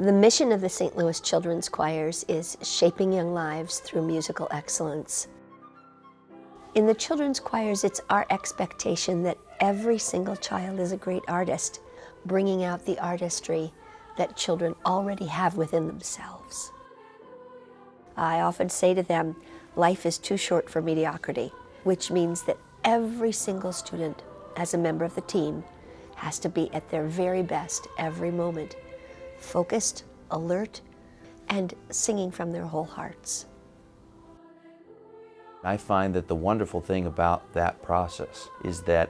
The mission of the St. Louis Children's Choirs is shaping young lives through musical excellence. In the children's choirs, it's our expectation that every single child is a great artist, bringing out the artistry that children already have within themselves. I often say to them, life is too short for mediocrity, which means that every single student, as a member of the team, has to be at their very best every moment, focused, alert, and singing from their whole hearts. I find that the wonderful thing about that process is that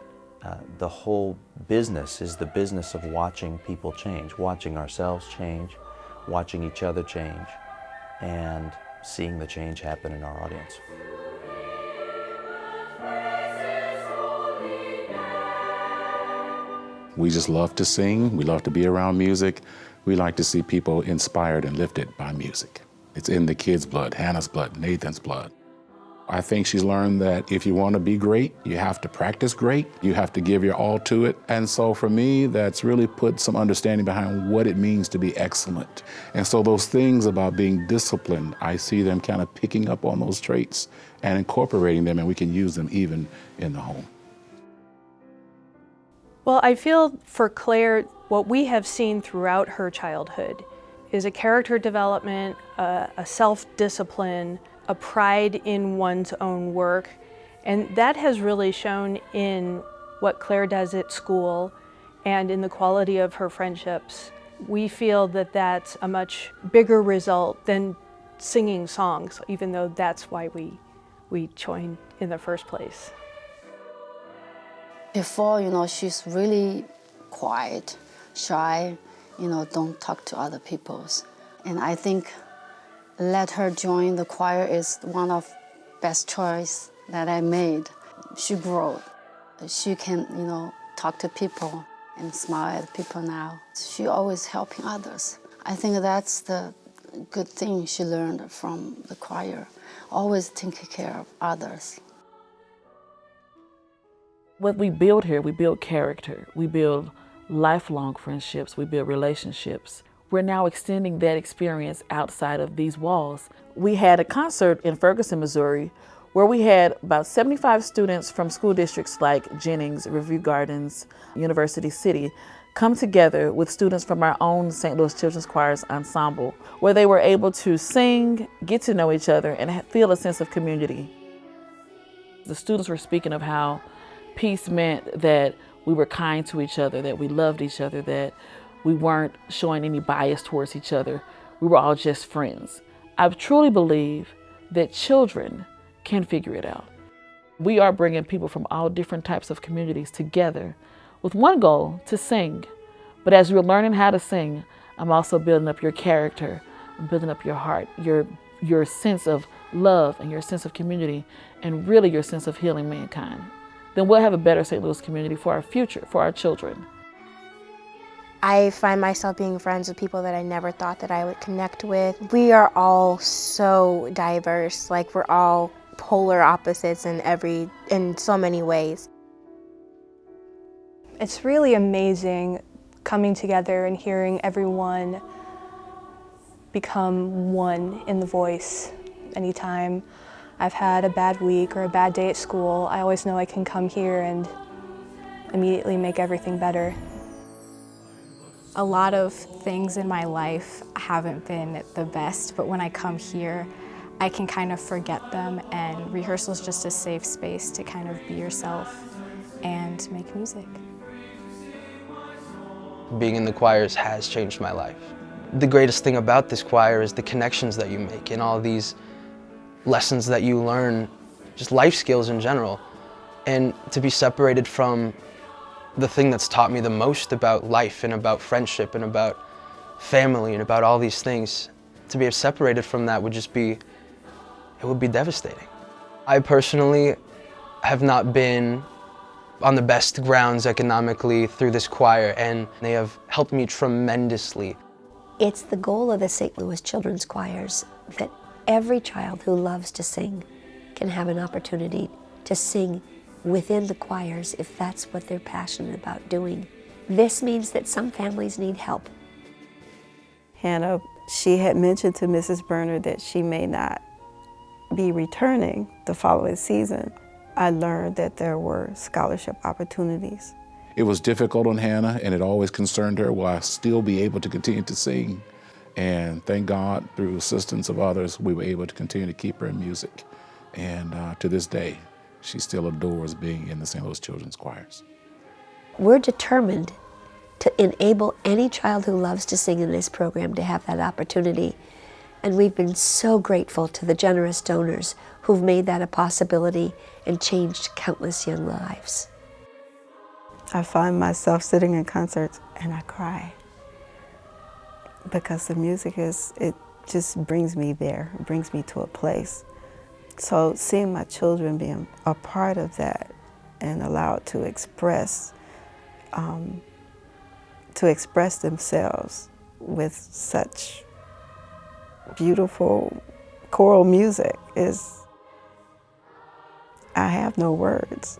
the whole business is the business of watching people change, watching ourselves change, watching each other change, and seeing the change happen in our audience. We just love to sing, we love to be around music. We like to see people inspired and lifted by music. It's in the kids' blood, Hannah's blood, Nathan's blood. I think she's learned that if you want to be great, you have to practice great. You have to give your all to it. And so for me, that's really put some understanding behind what it means to be excellent. And so those things about being disciplined, I see them kind of picking up on those traits and incorporating them, and we can use them even in the home. Well, I feel for Claire, what we have seen throughout her childhood is a character development, a self-discipline, a pride in one's own work, and that has really shown in what Claire does at school and in the quality of her friendships. We feel that that's a much bigger result than singing songs, even though that's why we joined in the first place. Before, she's really quiet, shy, don't talk to other people. And I think let her join the choir is one of best choice that I made. She grew. She can, talk to people and smile at people now. She always helping others. I think that's the good thing she learned from the choir. Always taking care of others. What we build here, we build character, we build lifelong friendships, we build relationships. We're now extending that experience outside of these walls. We had a concert in Ferguson, Missouri, where we had about 75 students from school districts like Jennings, Review Gardens, University City, come together with students from our own St. Louis Children's Choirs ensemble, where they were able to sing, get to know each other, and feel a sense of community. The students were speaking of how peace meant that we were kind to each other, that we loved each other, that we weren't showing any bias towards each other. We were all just friends. I truly believe that children can figure it out. We are bringing people from all different types of communities together with one goal, to sing. But as you're learning how to sing, I'm also building up your character, I'm building up your heart, your sense of love and your sense of community, and really your sense of healing mankind. Then we'll have a better St. Louis community for our future, for our children. I find myself being friends with people that I never thought that I would connect with. We are all so diverse, like we're all polar opposites in so many ways. It's really amazing coming together and hearing everyone become one in the voice. Anytime I've had a bad week or a bad day at school, I always know I can come here and immediately make everything better. A lot of things in my life haven't been the best, but when I come here, I can kind of forget them, and rehearsal is just a safe space to kind of be yourself and make music. Being in the choirs has changed my life. The greatest thing about this choir is the connections that you make and all these lessons that you learn, just life skills in general. And to be separated from the thing that's taught me the most about life and about friendship and about family and about all these things, to be separated from that would just be, it would be devastating. I personally have not been on the best grounds economically through this choir, and they have helped me tremendously. It's the goal of the St. Louis Children's Choirs that every child who loves to sing can have an opportunity to sing within the choirs if that's what they're passionate about doing. This means that some families need help. Hannah, she had mentioned to Mrs. Berner that she may not be returning the following season. I learned that there were scholarship opportunities. It was difficult on Hannah, and it always concerned her, will I still be able to continue to sing? And thank God, through assistance of others, we were able to continue to keep her in music. And to this day, she still adores being in the St. Louis Children's Choirs. We're determined to enable any child who loves to sing in this program to have that opportunity. And we've been so grateful to the generous donors who've made that a possibility and changed countless young lives. I find myself sitting in concerts and I cry because the music it just brings me there, it brings me to a place. So seeing my children being a part of that and allowed to express themselves with such beautiful choral music is, I have no words.